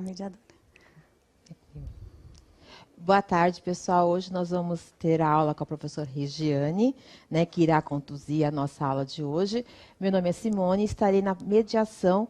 a mediadora. Boa tarde, pessoal. Hoje nós vamos ter a aula com a professora Regiane, né, que irá conduzir a nossa aula de hoje. Meu nome é Simone e estarei na mediação,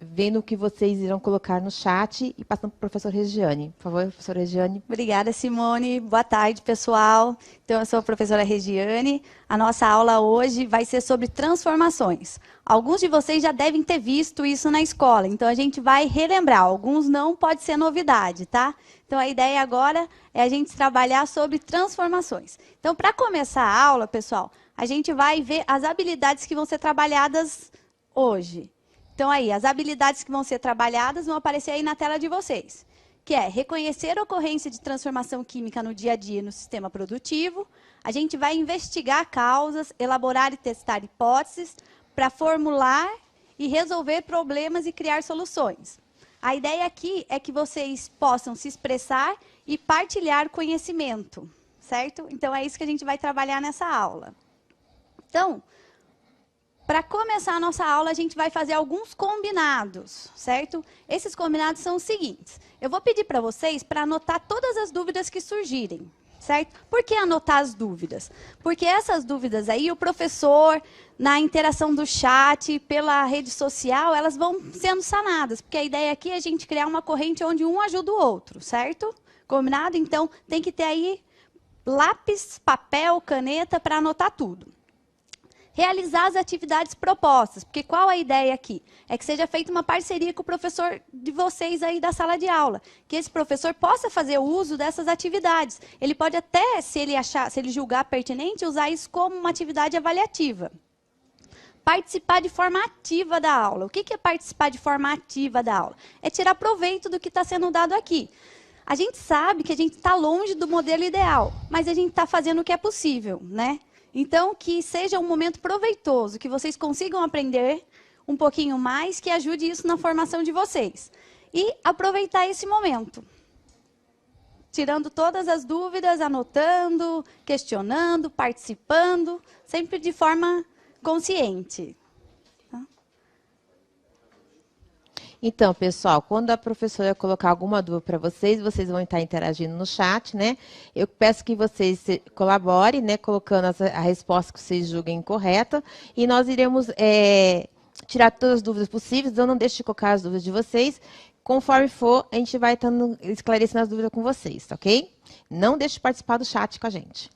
vendo o que vocês irão colocar no chat e passando para a professora Regiane. Por favor, professora Regiane. Obrigada, Simone. Boa tarde, pessoal. Então, eu sou a professora Regiane. A nossa aula hoje vai ser sobre transformações. Alguns de vocês já devem ter visto isso na escola, então a gente vai relembrar. Alguns não, pode ser novidade, tá? Então, a ideia agora é a gente trabalhar sobre transformações. Então, para começar a aula, pessoal, a gente vai ver as habilidades que vão ser trabalhadas hoje. Então, aí, as habilidades que vão ser trabalhadas vão aparecer aí na tela de vocês, que é reconhecer a ocorrência de transformação química no dia a dia no sistema produtivo. A gente vai investigar causas, elaborar e testar hipóteses para formular e resolver problemas e criar soluções. A ideia aqui é que vocês possam se expressar e partilhar conhecimento, certo? Então, é isso que a gente vai trabalhar nessa aula. Então, para começar a nossa aula, a gente vai fazer alguns combinados, certo? Esses combinados são os seguintes. Eu vou pedir para vocês para anotar todas as dúvidas que surgirem, certo? Por que anotar as dúvidas? Porque essas dúvidas aí, o professor, na interação do chat, pela rede social, elas vão sendo sanadas. Porque a ideia aqui é a gente criar uma corrente onde um ajuda o outro, certo? Combinado? Então, tem que ter aí lápis, papel, caneta para anotar tudo. Realizar as atividades propostas, porque qual a ideia aqui? É que seja feita uma parceria com o professor de vocês aí da sala de aula, que esse professor possa fazer uso dessas atividades. Ele pode até, se ele julgar pertinente, usar isso como uma atividade avaliativa. Participar de forma ativa da aula. O que é participar de forma ativa da aula? É tirar proveito do que está sendo dado aqui. A gente sabe que a gente está longe do modelo ideal, mas a gente está fazendo o que é possível, né? Então, que seja um momento proveitoso, que vocês consigam aprender um pouquinho mais, que ajude isso na formação de vocês. E aproveitar esse momento. Tirando todas as dúvidas, anotando, questionando, participando, sempre de forma consciente. Então, pessoal, quando a professora colocar alguma dúvida para vocês, vocês vão estar interagindo no chat, né? Eu peço que vocês colaborem, né? Colocando a resposta que vocês julguem correta. E nós iremos tirar todas as dúvidas possíveis. Então, não deixe de colocar as dúvidas de vocês. Conforme for, a gente vai esclarecendo as dúvidas com vocês, ok? Não deixe de participar do chat com a gente.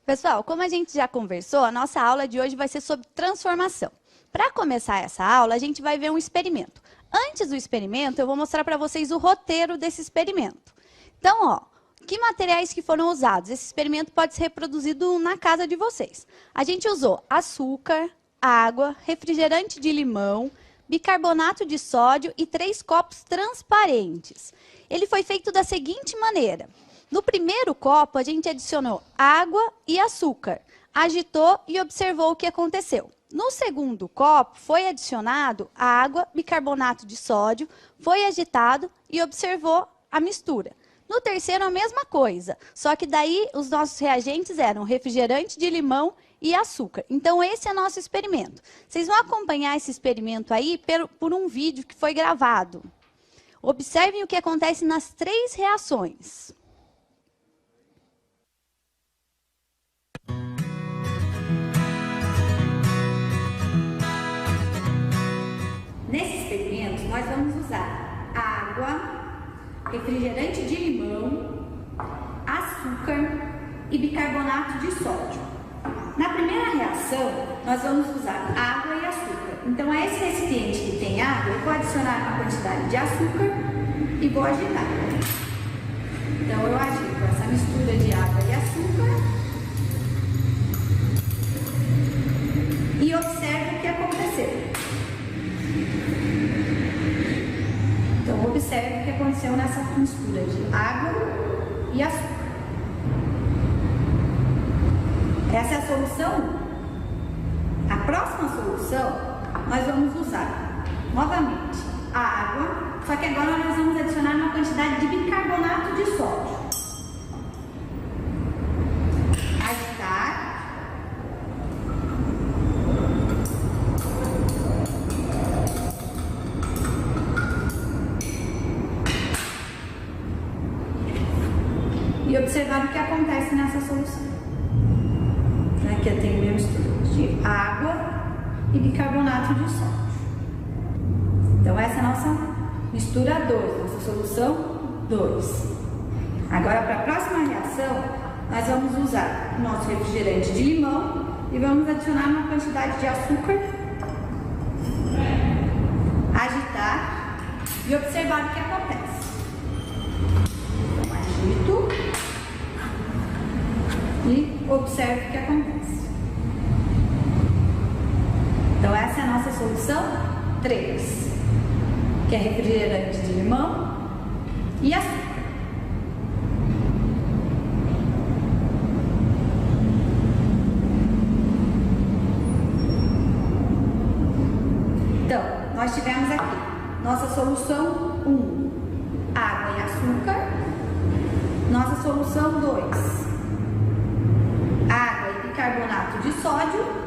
Pessoal, como a gente já conversou, a nossa aula de hoje vai ser sobre transformação. Para começar essa aula, a gente vai ver um experimento. Antes do experimento, eu vou mostrar para vocês o roteiro desse experimento. Então, ó, que materiais que foram usados? Esse experimento pode ser reproduzido na casa de vocês. A gente usou açúcar, água, refrigerante de limão, bicarbonato de sódio e 3 copos transparentes. Ele foi feito da seguinte maneira. No primeiro copo, a gente adicionou água e açúcar, agitou e observou o que aconteceu. No segundo copo, foi adicionado água, bicarbonato de sódio, foi agitado e observou a mistura. No terceiro, a mesma coisa, só que daí os nossos reagentes eram refrigerante de limão e açúcar. Então, esse é nosso experimento. Vocês vão acompanhar esse experimento aí por um vídeo que foi gravado. Observem o que acontece nas 3 reações. Nesse experimento, nós vamos usar água, refrigerante de limão, açúcar e bicarbonato de sódio. Na primeira reação, nós vamos usar água e açúcar. Então, a esse recipiente que tem água, eu vou adicionar uma quantidade de açúcar e vou agitar. Então, eu agito essa mistura de água e açúcar e observo o que aconteceu. Então, observe o que aconteceu nessa mistura de água e açúcar. Essa é a solução? A próxima solução, nós vamos usar, novamente, a água, só que agora nós vamos adicionar uma quantidade de bicarbonato de sódio. Agitar. e observar o que acontece nessa solução. Aqui eu tenho minha mistura de água e bicarbonato de sódio. Então essa é a nossa mistura 2, nossa solução 2. Agora para a próxima reação, nós vamos usar o nosso refrigerante de limão e vamos adicionar uma quantidade de açúcar, agitar e observar o que acontece. Então agito e observo o que acontece. Então essa é a nossa solução 3, que é refrigerante de limão e açúcar. Então, nós tivemos aqui nossa solução 1, água e açúcar. Nossa solução 2, água e bicarbonato de sódio.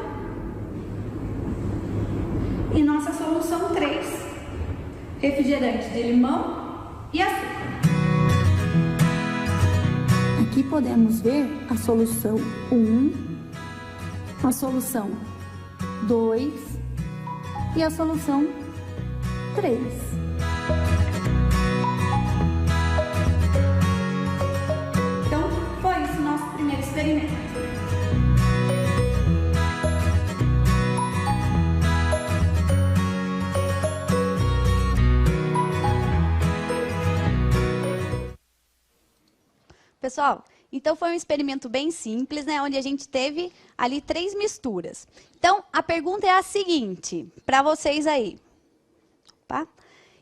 E nossa solução 3, refrigerante de limão e açúcar. Aqui podemos ver a solução 1, a solução 2 e a solução 3. Então, foi isso o nosso primeiro experimento. Pessoal, então foi um experimento bem simples, né, onde a gente teve ali 3 misturas. Então, a pergunta é a seguinte, para vocês aí. Opa.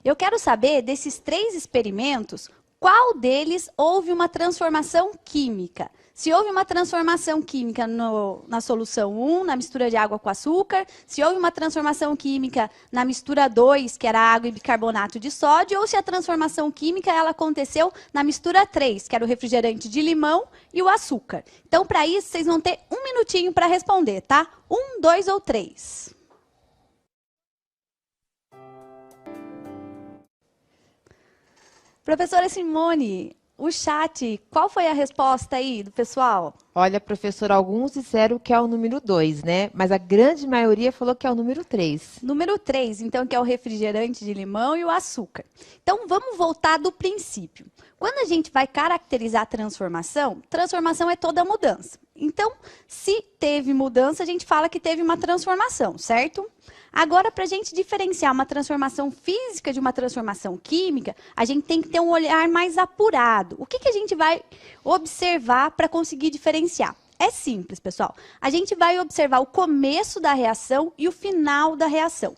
Eu quero saber, desses 3 experimentos, qual deles houve uma transformação química? Se houve uma transformação química na solução 1, na mistura de água com açúcar, se houve uma transformação química na mistura 2, que era água e bicarbonato de sódio, ou se a transformação química ela aconteceu na mistura 3, que era o refrigerante de limão e o açúcar. Então, para isso, vocês vão ter 1 minutinho para responder, tá? 1, 2 ou 3. Professora Simone, o chat, qual foi a resposta aí do pessoal? Olha, professor, alguns disseram que é o número 2, né? Mas a grande maioria falou que é o número 3. Número 3, então, que é o refrigerante de limão e o açúcar. Então, vamos voltar do princípio. Quando a gente vai caracterizar a transformação, transformação é toda mudança. Então, se teve mudança, a gente fala que teve uma transformação, certo? Agora, para a gente diferenciar uma transformação física de uma transformação química, a gente tem que ter um olhar mais apurado. O que a gente vai observar para conseguir diferenciar? É simples, pessoal. A gente vai observar o começo da reação e o final da reação.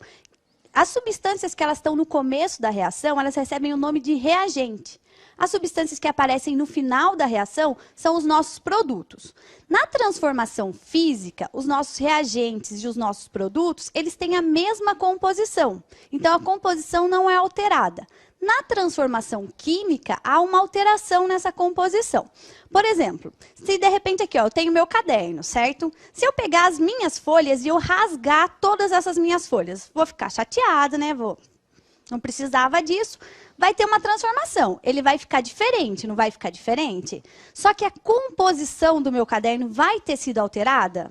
As substâncias que elas estão no começo da reação, elas recebem o nome de reagente. As substâncias que aparecem no final da reação são os nossos produtos. Na transformação física, os nossos reagentes e os nossos produtos, eles têm a mesma composição. Então, a composição não é alterada. Na transformação química, há uma alteração nessa composição. Por exemplo, se de repente aqui, ó, eu tenho meu caderno, certo? Se eu pegar as minhas folhas e eu rasgar todas essas minhas folhas, vou ficar chateada, né? Não precisava disso. Vai ter uma transformação. Ele vai ficar diferente, não vai ficar diferente? Só que a composição do meu caderno vai ter sido alterada?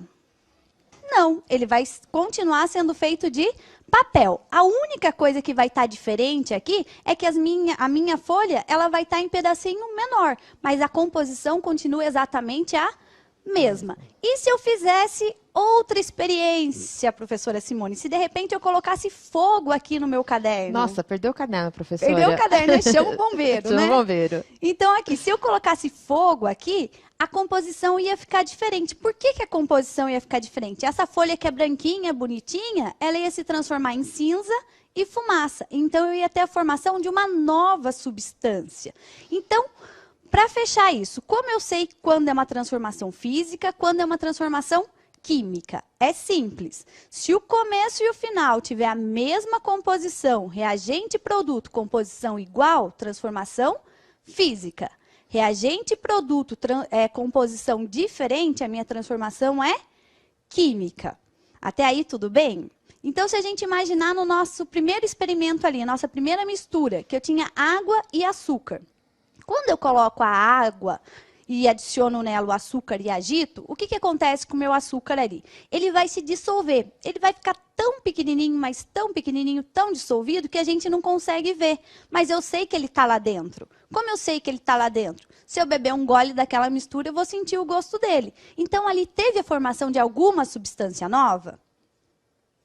Não, ele vai continuar sendo feito de papel. A única coisa que vai estar diferente aqui é que a minha folha ela vai estar em pedacinho menor, mas a composição continua exatamente a mesma. E se eu fizesse outra experiência, professora Simone? Se de repente eu colocasse fogo aqui no meu caderno? Nossa, perdeu o caderno, professora. Perdeu o caderno, chama o bombeiro, chama né? o bombeiro. Então aqui, se eu colocasse fogo aqui, a composição ia ficar diferente. Por que a composição ia ficar diferente? Essa folha que é branquinha, bonitinha, ela ia se transformar em cinza e fumaça. Então eu ia ter a formação de uma nova substância. Então, para fechar isso, como eu sei quando é uma transformação física, quando é uma transformação química? É simples. Se o começo e o final tiver a mesma composição, reagente e produto, composição igual, transformação física. Reagente e produto, composição diferente, a minha transformação é química. Até aí, tudo bem? Então, se a gente imaginar no nosso primeiro experimento ali, nossa primeira mistura, que eu tinha água e açúcar. Quando eu coloco a água e adiciono nela o açúcar e agito, o que, que acontece com o meu açúcar ali? Ele vai se dissolver, ele vai ficar tão pequenininho, mas tão pequenininho, tão dissolvido, que a gente não consegue ver. Mas eu sei que ele está lá dentro. Como eu sei que ele está lá dentro? Se eu beber um gole daquela mistura, eu vou sentir o gosto dele. Então, ali teve a formação de alguma substância nova?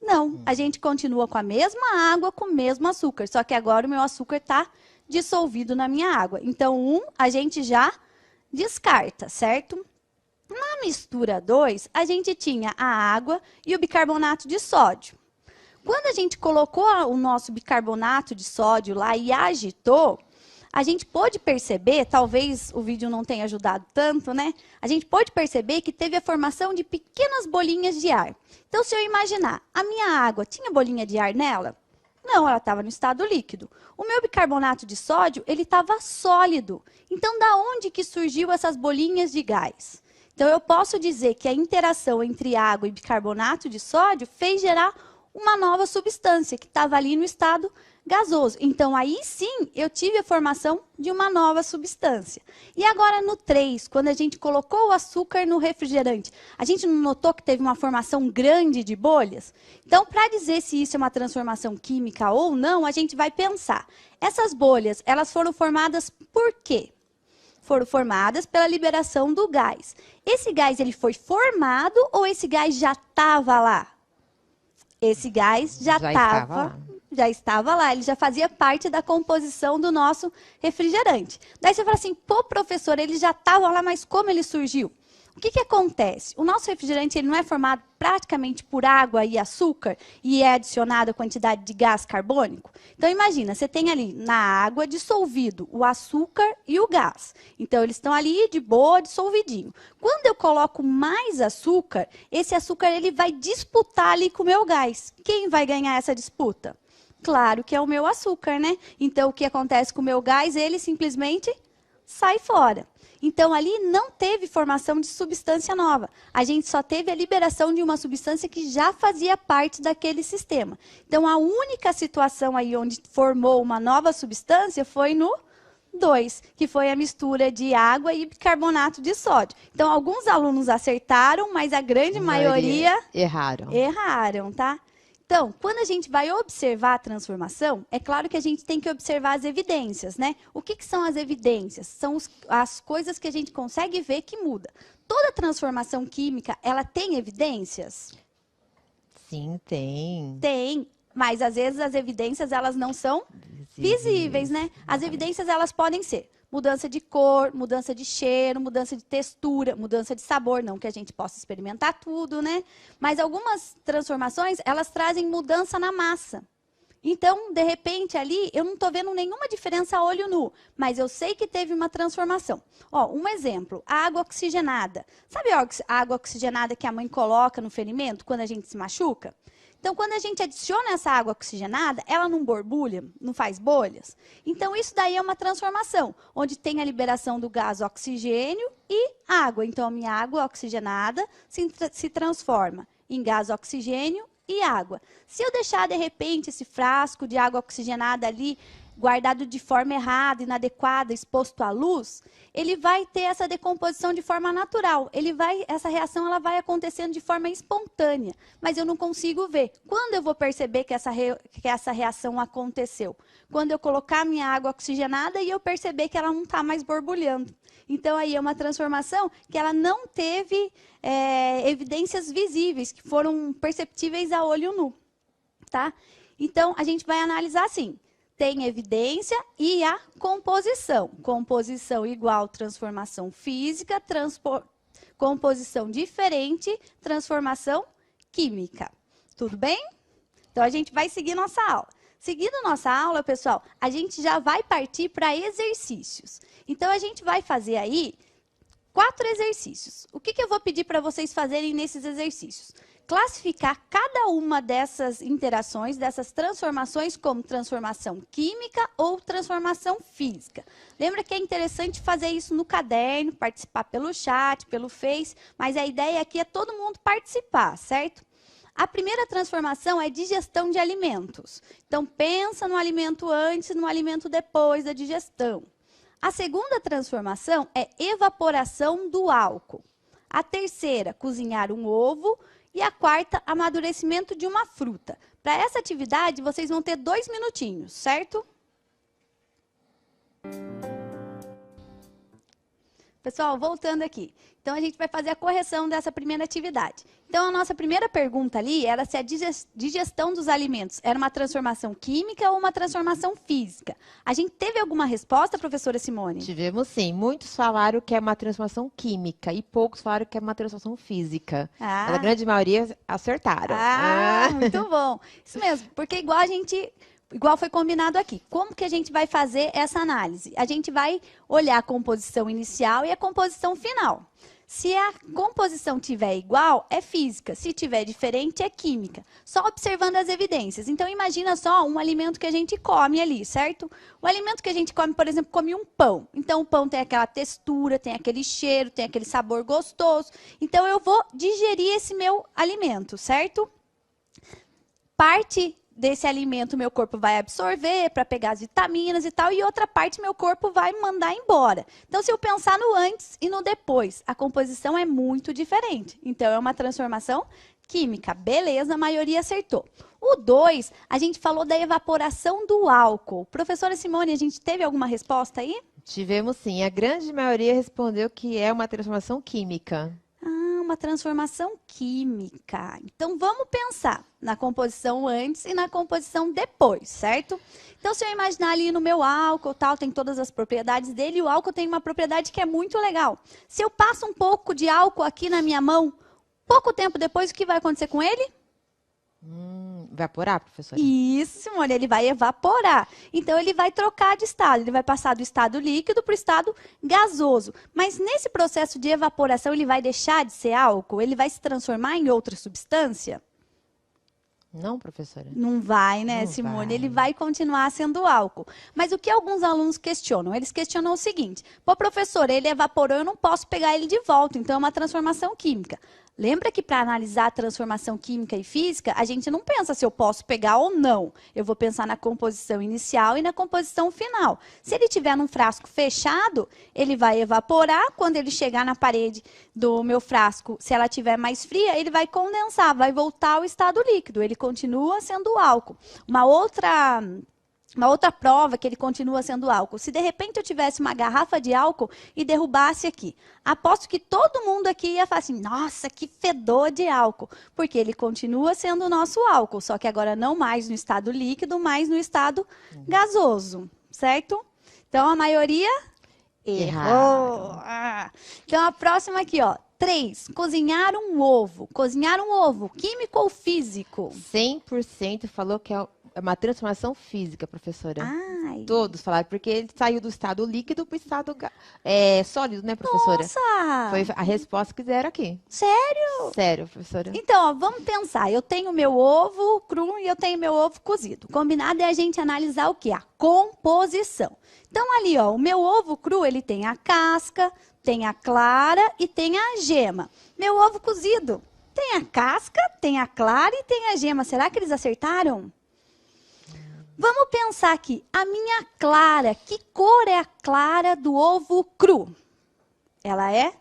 Não, a gente continua com a mesma água, com o mesmo açúcar, só que agora o meu açúcar está dissolvido na minha água. Então, a gente já descarta, certo? Na mistura 2, a gente tinha a água e o bicarbonato de sódio. Quando a gente colocou o nosso bicarbonato de sódio lá e agitou, a gente pôde perceber, talvez o vídeo não tenha ajudado tanto, né? A gente pôde perceber que teve a formação de pequenas bolinhas de ar. Então, se eu imaginar, a minha água tinha bolinha de ar nela? Não, ela estava no estado líquido. O meu bicarbonato de sódio, ele estava sólido. Então, da onde que surgiu essas bolinhas de gás? Então, eu posso dizer que a interação entre água e bicarbonato de sódio fez gerar uma nova substância que estava ali no estado gasoso. Então, aí sim, eu tive a formação de uma nova substância. E agora no 3, quando a gente colocou o açúcar no refrigerante, a gente não notou que teve uma formação grande de bolhas? Então, para dizer se isso é uma transformação química ou não, a gente vai pensar. Essas bolhas, elas foram formadas por quê? Foram formadas pela liberação do gás. Esse gás, ele foi formado ou esse gás já estava lá? Esse gás já estava lá, ele já fazia parte da composição do nosso refrigerante. Daí você fala assim, pô, professor, ele já estava lá, mas como ele surgiu? O que, que acontece? O nosso refrigerante ele não é formado praticamente por água e açúcar e é adicionada a quantidade de gás carbônico? Então, imagina, você tem ali na água dissolvido o açúcar e o gás. Então, eles estão ali de boa, dissolvidinho. Quando eu coloco mais açúcar, esse açúcar ele vai disputar ali com o meu gás. Quem vai ganhar essa disputa? Claro que é o meu açúcar, né? Então, o que acontece com o meu gás? Ele simplesmente sai fora. Então, ali não teve formação de substância nova. A gente só teve a liberação de uma substância que já fazia parte daquele sistema. Então, a única situação aí onde formou uma nova substância foi no 2, que foi a mistura de água e bicarbonato de sódio. Então, alguns alunos acertaram, mas a grande maioria erraram, tá? Então, quando a gente vai observar a transformação, é claro que a gente tem que observar as evidências, né? O que, que são as evidências? São as coisas que a gente consegue ver que muda. Toda transformação química, ela tem evidências? Sim, tem. Tem, mas às vezes as evidências, elas não são visíveis, né? As evidências, elas podem ser mudança de cor, mudança de cheiro, mudança de textura, mudança de sabor, não que a gente possa experimentar tudo, né? Mas algumas transformações, elas trazem mudança na massa. Então, de repente, ali, eu não estou vendo nenhuma diferença a olho nu, mas eu sei que teve uma transformação. Ó, um exemplo, a água oxigenada. Sabe a água oxigenada que a mãe coloca no ferimento quando a gente se machuca? Então, quando a gente adiciona essa água oxigenada, ela não borbulha, não faz bolhas. Então, isso daí é uma transformação, onde tem a liberação do gás oxigênio e água. Então, a minha água oxigenada se transforma em gás oxigênio e água. Se eu deixar, de repente, esse frasco de água oxigenada ali, guardado de forma errada, inadequada, exposto à luz, ele vai ter essa decomposição de forma natural. Essa reação ela vai acontecendo de forma espontânea, mas eu não consigo ver. Quando eu vou perceber que essa reação aconteceu? Quando eu colocar minha água oxigenada e eu perceber que ela não está mais borbulhando. Então, aí é uma transformação que ela não teve evidências visíveis, que foram perceptíveis a olho nu. Tá? Então, a gente vai analisar assim. Tem evidência e a composição. Composição igual transformação física, composição diferente, transformação química. Tudo bem? Então, a gente vai seguir nossa aula. Seguindo nossa aula, pessoal, a gente já vai partir para exercícios. Então, a gente vai fazer aí 4 exercícios. O que eu vou pedir para vocês fazerem nesses exercícios? Classificar cada uma dessas interações, dessas transformações, como transformação química ou transformação física. Lembra que é interessante fazer isso no caderno, participar pelo chat, pelo Face, mas a ideia aqui é todo mundo participar, certo? A primeira transformação é digestão de alimentos. Então, pensa no alimento antes e no alimento depois da digestão. A segunda transformação é evaporação do álcool. A terceira, cozinhar um ovo. E a quarta, amadurecimento de uma fruta. Para essa atividade, vocês vão ter 2 minutinhos, certo? Pessoal, voltando aqui. Então, a gente vai fazer a correção dessa primeira atividade. Então, a nossa primeira pergunta ali era se a digestão dos alimentos era uma transformação química ou uma transformação física. A gente teve alguma resposta, professora Simone? Tivemos sim. Muitos falaram que é uma transformação química e poucos falaram que é uma transformação física. Ah. A grande maioria acertaram. Muito bom. Isso mesmo, porque igual foi combinado aqui. Como que a gente vai fazer essa análise? A gente vai olhar a composição inicial e a composição final. Se a composição tiver igual, é física. Se tiver diferente, é química. Só observando as evidências. Então, imagina só um alimento que a gente come ali, certo? O alimento que a gente come, por exemplo, come um pão. Então, o pão tem aquela textura, tem aquele cheiro, tem aquele sabor gostoso. Então, eu vou digerir esse meu alimento, certo? Parte desse alimento meu corpo vai absorver para pegar as vitaminas e tal, e outra parte meu corpo vai mandar embora. Então, se eu pensar no antes e no depois, a composição é muito diferente. Então, é uma transformação química. Beleza, a maioria acertou. O 2, a gente falou da evaporação do álcool. Professora Simone, a gente teve alguma resposta aí? Tivemos sim. A grande maioria respondeu que é uma transformação química. Uma transformação química. Então, vamos pensar na composição antes e na composição depois, certo? Então, se eu imaginar ali no meu álcool, tal, tem todas as propriedades dele, e o álcool tem uma propriedade que é muito legal. Se eu passo um pouco de álcool aqui na minha mão, pouco tempo depois, o que vai acontecer com ele? Evaporar, professora? Isso, Simone, ele vai evaporar. Então, ele vai trocar de estado. Ele vai passar do estado líquido para o estado gasoso. Mas nesse processo de evaporação, ele vai deixar de ser álcool? Ele vai se transformar em outra substância? Não, professora? Não vai, né, Não Simone? vai. Ele vai continuar sendo álcool. Mas o que alguns alunos questionam? Eles questionam o seguinte: pô, professor, ele evaporou, eu não posso pegar ele de volta. Então, é uma transformação química. Lembra que para analisar a transformação química e física, a gente não pensa se eu posso pegar ou não. Eu vou pensar na composição inicial e na composição final. Se ele estiver num frasco fechado, ele vai evaporar. Quando ele chegar na parede do meu frasco, se ela estiver mais fria, ele vai condensar, vai voltar ao estado líquido. Ele continua sendo álcool. Uma outra prova que ele continua sendo álcool. Se de repente eu tivesse uma garrafa de álcool e derrubasse aqui, aposto que todo mundo aqui ia falar assim: nossa, que fedor de álcool. Porque ele continua sendo o nosso álcool, só que agora não mais no estado líquido, mas no estado gasoso, certo? Então, a maioria errou. Então, a próxima aqui, ó. 3, cozinhar um ovo. Cozinhar um ovo, químico ou físico? 100% falou que é uma transformação física, professora. Ai. Todos falaram, porque ele saiu do estado líquido para o estado sólido, né, professora? Nossa! Foi a resposta que deram aqui. Sério? Sério, professora. Então, ó, vamos pensar. Eu tenho meu ovo cru e eu tenho meu ovo cozido. Combinado é a gente analisar o quê? A composição. Então, ali, ó, o meu ovo cru, ele tem a casca, tem a clara e tem a gema. Meu ovo cozido tem a casca, tem a clara e tem a gema. Será que eles acertaram? Vamos pensar aqui. A minha clara, que cor é a clara do ovo cru? Ela é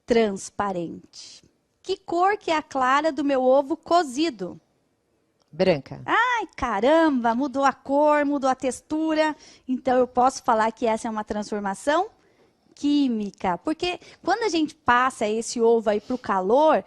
transparente. Que cor que é a clara do meu ovo cozido? Branca. Ai, caramba, mudou a cor, mudou a textura. Então, eu posso falar que essa é uma transformação química. Porque quando a gente passa esse ovo aí para o calor,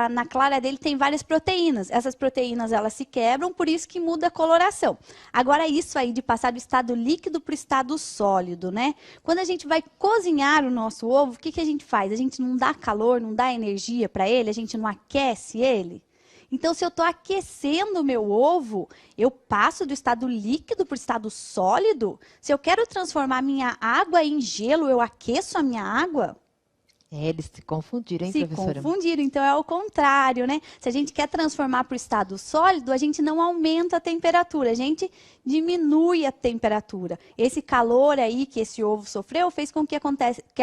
na clara dele tem várias proteínas. Essas proteínas, elas se quebram, por isso que muda a coloração. Agora, isso aí de passar do estado líquido para o estado sólido, né? Quando a gente vai cozinhar o nosso ovo, o que que a gente faz? A gente não dá calor, não dá energia para ele, a gente não aquece ele. Então, se eu estou aquecendo o meu ovo, eu passo do estado líquido para o estado sólido? Se eu quero transformar minha água em gelo, eu aqueço a minha água? Eles se confundiram, hein, Se professora? confundiram, então é o contrário, né? Se a gente quer transformar para o estado sólido, a gente não aumenta a temperatura, a gente diminui a temperatura. Esse calor aí que esse ovo sofreu fez com que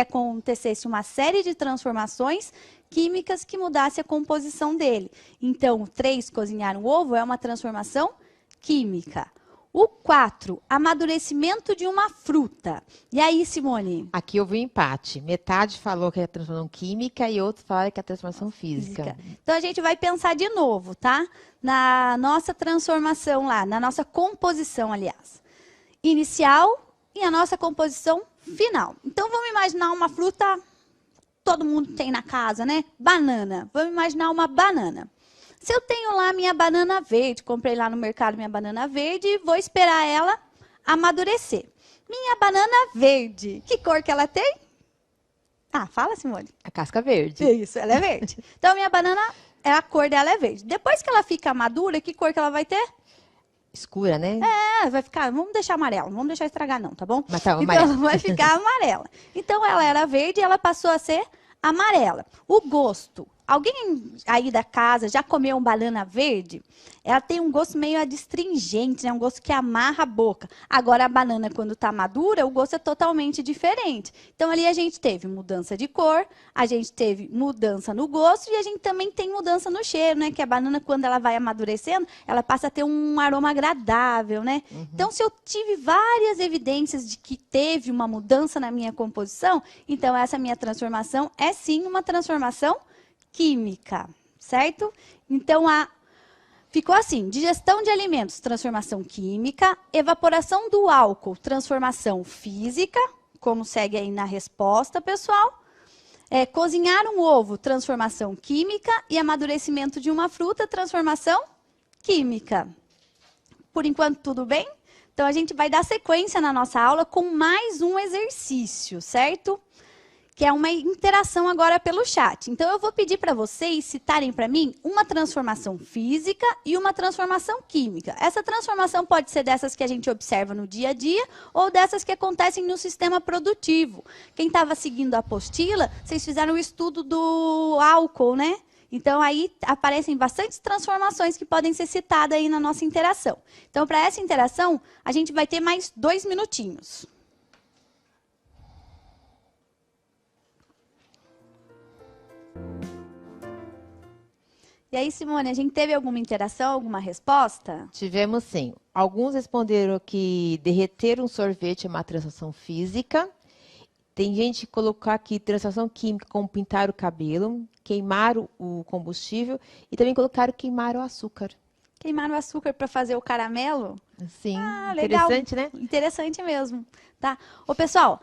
acontecesse uma série de transformações químicas que mudasse a composição dele. Então, 3, cozinhar um ovo é uma transformação química. O 4, amadurecimento de uma fruta. E aí, Simone? Aqui houve um empate. Metade falou que é a transformação química e outros falaram que é a transformação física. Então, a gente vai pensar de novo, tá? Na nossa transformação lá, na nossa composição, aliás. Inicial e a nossa composição final. Então, vamos imaginar uma fruta, todo mundo tem na casa, né? Banana. Vamos imaginar uma banana. Se eu tenho lá minha banana verde, comprei lá no mercado minha banana verde e vou esperar ela amadurecer. Minha banana verde, que cor que ela tem? Ah, fala, Simone. A casca verde. Isso, ela é verde. Então, minha banana, a cor dela é verde. Depois que ela fica madura, que cor que ela vai ter? Escura, né? Vai ficar, vamos deixar amarela, não vamos deixar estragar não, tá bom? Mas tá então, amarela. ela vai ficar amarela. Então, ela era verde e ela passou a ser amarela. O gosto. Alguém aí da casa já comeu uma banana verde? Ela tem um gosto meio adstringente, né? Um gosto que amarra a boca. Agora, a banana, quando está madura, o gosto é totalmente diferente. Então, ali a gente teve mudança de cor, a gente teve mudança no gosto e a gente também tem mudança no cheiro, né? Que a banana, quando ela vai amadurecendo, ela passa a ter um aroma agradável, né? Então, se eu tive várias evidências de que teve uma mudança na minha composição, então essa minha transformação é sim uma transformação química, certo? Então, ficou assim, digestão de alimentos, transformação química, evaporação do álcool, transformação física, como segue aí na resposta, pessoal. Cozinhar um ovo, transformação química, e amadurecimento de uma fruta, transformação química. Por enquanto, tudo bem? Então, a gente vai dar sequência na nossa aula com mais um exercício, certo? Que é uma interação agora pelo chat. Então, eu vou pedir para vocês citarem para mim uma transformação física e uma transformação química. Essa transformação pode ser dessas que a gente observa no dia a dia ou dessas que acontecem no sistema produtivo. Quem estava seguindo a apostila, vocês fizeram o estudo do álcool, né? Então, aí aparecem bastantes transformações que podem ser citadas aí na nossa interação. Então, para essa interação, a gente vai ter mais 2 minutinhos. E aí, Simone, a gente teve alguma interação, alguma resposta? Tivemos sim. Alguns responderam que derreter um sorvete é uma transformação física. Tem gente que colocou aqui transformação química como pintar o cabelo, queimar o combustível e também colocaram queimar o açúcar. Queimar o açúcar para fazer o caramelo? Sim, interessante, legal. Né? Interessante mesmo, tá? Ô, pessoal,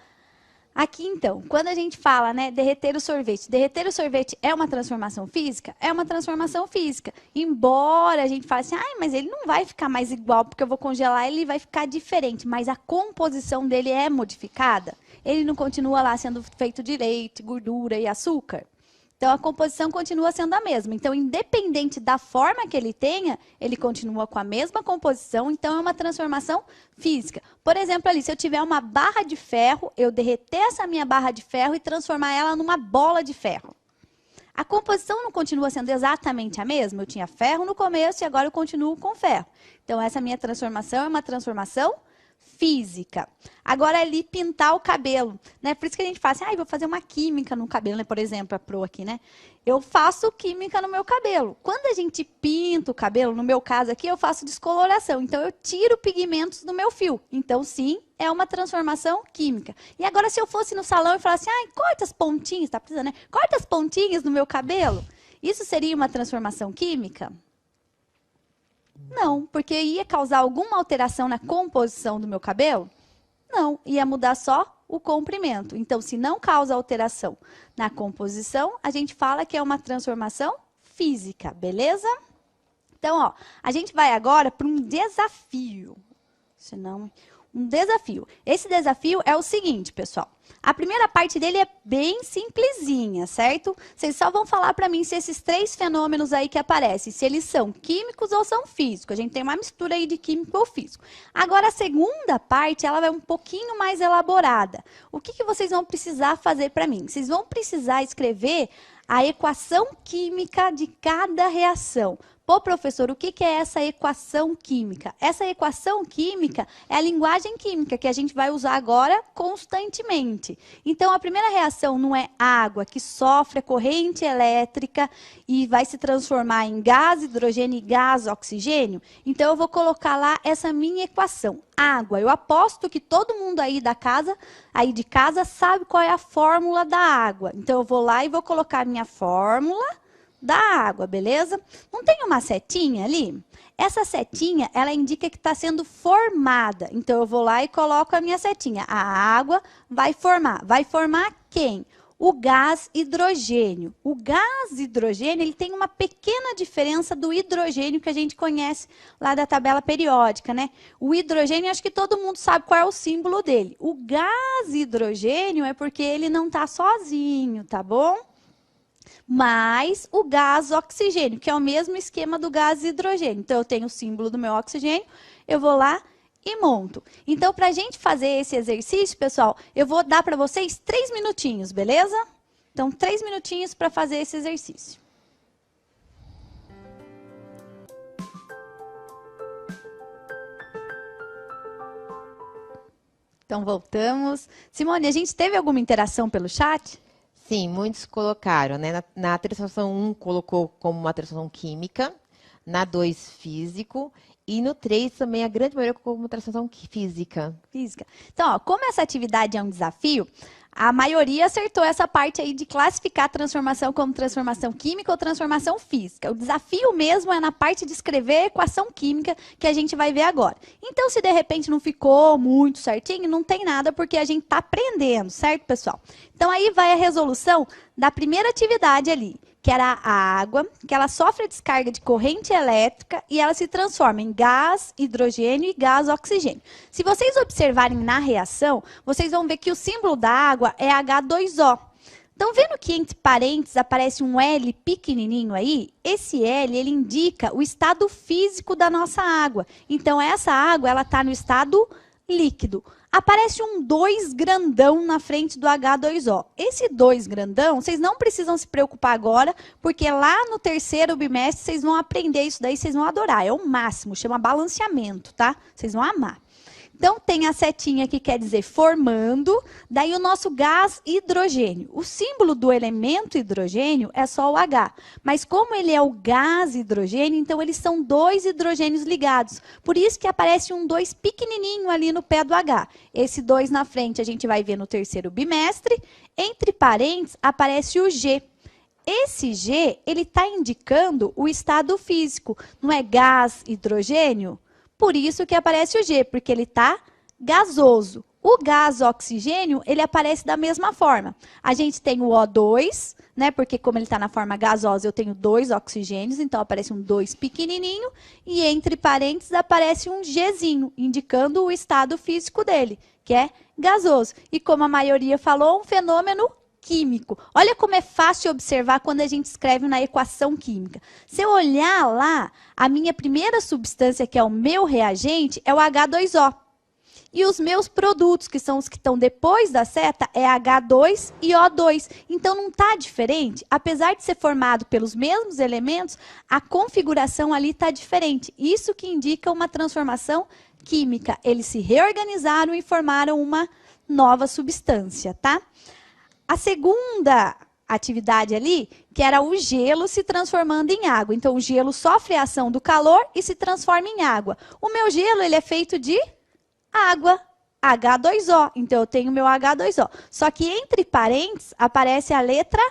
aqui então, quando a gente fala, né, derreter o sorvete é uma transformação física? É uma transformação física. Embora a gente fale assim, mas ele não vai ficar mais igual, porque eu vou congelar, ele vai ficar diferente, mas a composição dele é modificada. Ele não continua lá sendo feito de leite, gordura e açúcar. Então, a composição continua sendo a mesma. Então, independente da forma que ele tenha, ele continua com a mesma composição. Então, é uma transformação física. Por exemplo, ali, se eu tiver uma barra de ferro, eu derreter essa minha barra de ferro e transformar ela numa bola de ferro. A composição não continua sendo exatamente a mesma? Eu tinha ferro no começo e agora eu continuo com ferro. Então, essa minha transformação é uma transformação física. Agora, ali, pintar o cabelo, né? Por isso que a gente fala assim, vou fazer uma química no cabelo, né? Por exemplo, a Pro aqui, né? Eu faço química no meu cabelo. Quando a gente pinta o cabelo, no meu caso aqui, eu faço descoloração. Então, eu tiro pigmentos do meu fio. Então, sim, é uma transformação química. E agora, se eu fosse no salão e falasse, corta as pontinhas, tá precisando, né? Corta as pontinhas no meu cabelo. Isso seria uma transformação química? Não, porque ia causar alguma alteração na composição do meu cabelo? Não, ia mudar só o comprimento. Então, se não causa alteração na composição, a gente fala que é uma transformação física, beleza? Então, a gente vai agora para um desafio. Um desafio. Esse desafio é o seguinte, pessoal. A primeira parte dele é bem simplesinha, certo? Vocês só vão falar para mim se esses 3 fenômenos aí que aparecem, se eles são químicos ou são físicos. A gente tem uma mistura aí de químico ou físico. Agora, a segunda parte, ela vai um pouquinho mais elaborada. O que vocês vão precisar fazer para mim? Vocês vão precisar escrever a equação química de cada reação. Pô, professor, o que é essa equação química? Essa equação química é a linguagem química que a gente vai usar agora constantemente. corrente. Então, a primeira reação não é água que sofre a corrente elétrica e vai se transformar em gás, hidrogênio e gás, oxigênio? Então, eu vou colocar lá essa minha equação. Água. Eu aposto que todo mundo aí de casa sabe qual é a fórmula da água. Então, eu vou lá e vou colocar a minha fórmula da água, beleza? Não tem uma setinha ali? Essa setinha, ela indica que está sendo formada. Então, eu vou lá e coloco a minha setinha. A água vai formar. Vai formar quem? O gás hidrogênio. O gás hidrogênio, ele tem uma pequena diferença do hidrogênio que a gente conhece lá da tabela periódica, né? O hidrogênio, acho que todo mundo sabe qual é o símbolo dele. O gás hidrogênio é porque ele não está sozinho, tá bom? Mas o gás oxigênio, que é o mesmo esquema do gás hidrogênio. Então, eu tenho o símbolo do meu oxigênio, eu vou lá e monto. Então, para a gente fazer esse exercício, pessoal, eu vou dar para vocês 3 minutinhos, beleza? Então, 3 minutinhos para fazer esse exercício. Então, voltamos. Simone, a gente teve alguma interação pelo chat? Sim, muitos colocaram, né? Na transformação 1 colocou como uma transformação química, na 2 físico, e no 3 também a grande maioria colocou como transformação física. Física. Então, ó, como essa atividade é um desafio, a maioria acertou essa parte aí de classificar a transformação como transformação química ou transformação física. O desafio mesmo é na parte de escrever a equação química que a gente vai ver agora. Então, se de repente não ficou muito certinho, não tem nada, porque a gente está aprendendo, certo, pessoal? Então, aí vai a resolução da primeira atividade ali, que era a água, que ela sofre a descarga de corrente elétrica e ela se transforma em gás, hidrogênio e gás oxigênio. Se vocês observarem na reação, vocês vão ver que o símbolo da água é H2O. Então, vendo que entre parênteses aparece um L pequenininho aí, esse L, ele indica o estado físico da nossa água. Então, essa água, ela está no estado líquido. Aparece um 2 grandão na frente do H2O. Esse 2 grandão, vocês não precisam se preocupar agora, porque lá no terceiro bimestre vocês vão aprender isso daí, vocês vão adorar. É o máximo, chama balanceamento, tá? Vocês vão amar. Então, tem a setinha que quer dizer formando, daí o nosso gás hidrogênio. O símbolo do elemento hidrogênio é só o H, mas como ele é o gás hidrogênio, então eles são 2 hidrogênios ligados. Por isso que aparece um 2 pequenininho ali no pé do H. Esse 2 na frente a gente vai ver no terceiro bimestre. Entre parênteses aparece o G. Esse G, ele está indicando o estado físico. Não é gás hidrogênio? Por isso que aparece o G, porque ele está gasoso. O gás oxigênio, ele aparece da mesma forma. A gente tem o O2, né? Porque como ele está na forma gasosa, eu tenho 2 oxigênios, então aparece um 2 pequenininho, e entre parênteses aparece um Gzinho, indicando o estado físico dele, que é gasoso. E como a maioria falou, um fenômeno químico. Olha como é fácil observar quando a gente escreve na equação química. Se eu olhar lá, a minha primeira substância, que é o meu reagente, é o H2O. E os meus produtos, que são os que estão depois da seta, é H2 e O2. Então, não está diferente. Apesar de ser formado pelos mesmos elementos, a configuração ali está diferente. Isso que indica uma transformação química. Eles se reorganizaram e formaram uma nova substância, tá? A segunda atividade ali, que era o gelo se transformando em água. Então, o gelo sofre a ação do calor e se transforma em água. O meu gelo, ele é feito de água, H2O. Então, eu tenho meu H2O. Só que entre parênteses aparece a letra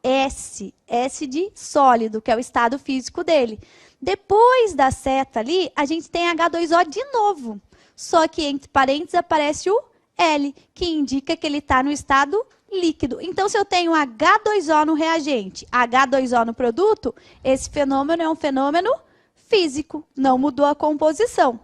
S. S de sólido, que é o estado físico dele. Depois da seta ali, a gente tem H2O de novo. Só que entre parênteses aparece o L, que indica que ele está no estado líquido. Então, se eu tenho H2O no reagente, H2O no produto, esse fenômeno é um fenômeno físico. Não mudou a composição.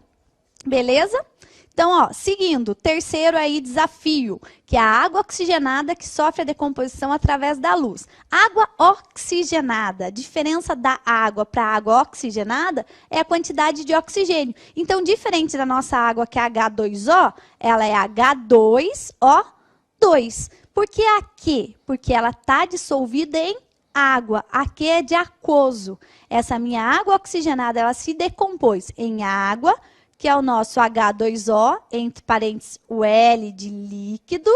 Beleza? Então, ó, seguindo, terceiro aí desafio, que é a água oxigenada que sofre a decomposição através da luz. Água oxigenada, a diferença da água para a água oxigenada é a quantidade de oxigênio. Então, diferente da nossa água, que é H2O, ela é H2O2. Por que a Q? Porque ela está dissolvida em água. A Q é de aquoso. Essa minha água oxigenada, ela se decompôs em água, que é o nosso H2O, entre parênteses o L de líquido,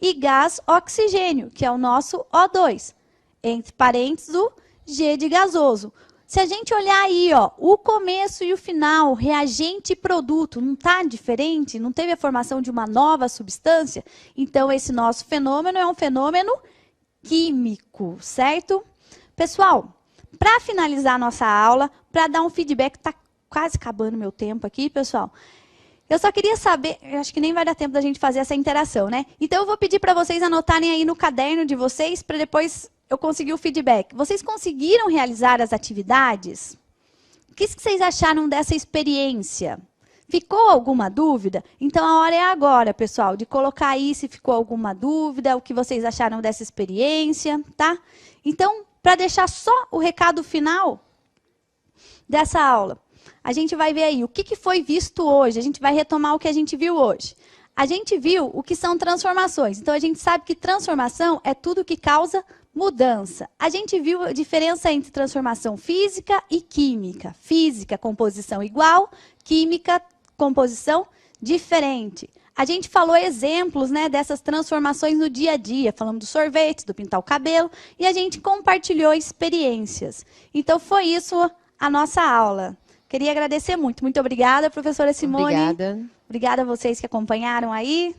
e gás oxigênio, que é o nosso O2. Entre parênteses, o G de gasoso. Se a gente olhar aí, ó, o começo e o final, reagente e produto, não está diferente? Não teve a formação de uma nova substância? Então, esse nosso fenômeno é um fenômeno químico, certo? Pessoal, para finalizar a nossa aula, para dar um feedback, está quase acabando meu tempo aqui, pessoal. Eu só queria saber, eu acho que nem vai dar tempo da gente fazer essa interação, né? Então, eu vou pedir para vocês anotarem aí no caderno de vocês, para depois eu conseguir o feedback. Vocês conseguiram realizar as atividades? O que vocês acharam dessa experiência? Ficou alguma dúvida? Então, a hora é agora, pessoal, de colocar aí se ficou alguma dúvida, o que vocês acharam dessa experiência, tá? Então, para deixar só o recado final dessa aula, a gente vai ver aí o que foi visto hoje. A gente vai retomar o que a gente viu hoje. A gente viu o que são transformações. Então, a gente sabe que transformação é tudo que causa mudança. A gente viu a diferença entre transformação física e química. Física, composição igual. Química, composição diferente. A gente falou exemplos, né, dessas transformações no dia a dia. Falamos do sorvete, do pintar o cabelo. E a gente compartilhou experiências. Então, foi isso a nossa aula. Queria agradecer muito. Muito obrigada, professora Simone. Obrigada. Obrigada a vocês que acompanharam aí.